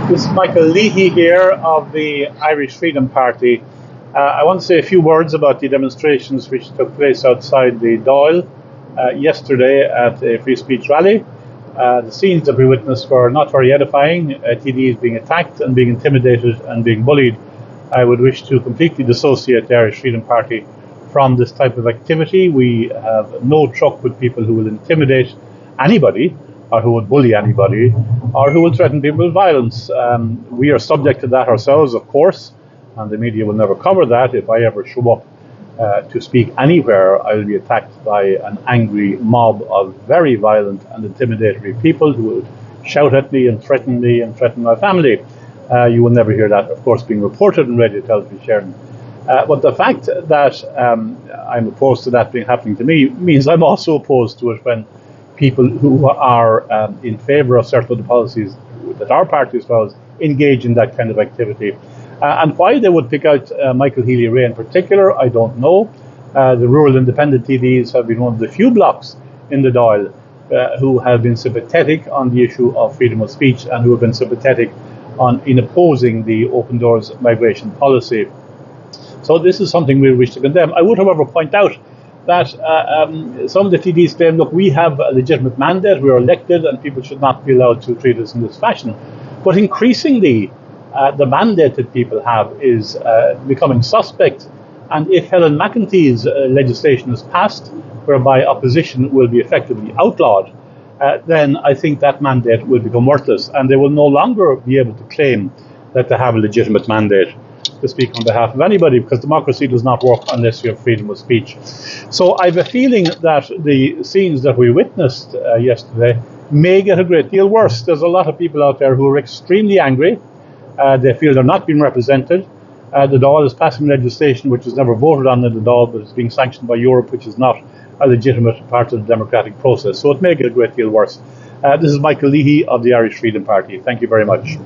This is Michael Leahy here of the Irish Freedom Party. I want to say a few words about the demonstrations which took place outside the Dàil yesterday at a free speech rally. The scenes that we witnessed were not very edifying. TDs being attacked and being intimidated and being bullied. I would wish to completely dissociate the Irish Freedom Party from this type of activity. We have no truck with people who will intimidate anybody, or who would bully anybody, or who will threaten people with violence. We are subject to that ourselves, of course, and the media will never cover that. If I ever show up to speak anywhere, I will be attacked by an angry mob of very violent and intimidatory people who will shout at me and threaten my family. You will never hear that, of course, being reported on radio, television. But the fact that I'm opposed to that being happening to me means I'm also opposed to it when people who are in favour of certain of the policies that our party espouse engage in that kind of activity. And why they would pick out Michael Healy-Rae in particular, I don't know. The rural independent TDs have been one of the few blocks in the Dàil who have been sympathetic on the issue of freedom of speech and who have been sympathetic in opposing the open doors migration policy. So this is something we wish to condemn. I would, however, point out that some of the TDs claim, look, we have a legitimate mandate, we are elected, and people should not be allowed to treat us in this fashion. But increasingly, the mandate that people have is becoming suspect. And if Helen McEntee's legislation is passed, whereby opposition will be effectively outlawed, then I think that mandate will become worthless, and they will no longer be able to claim that they have a legitimate mandate to speak on behalf of anybody, because democracy does not work unless you have freedom of speech. So I have a feeling that the scenes that we witnessed yesterday may get a great deal worse. There's a lot of people out there who are extremely angry. They feel they're not being represented. The Dàil is passing legislation which was never voted on in the Dàil, but it's being sanctioned by Europe, which is not a legitimate part of the democratic process. So it may get a great deal worse. This is Michael Leahy of the Irish Freedom Party. Thank you very much.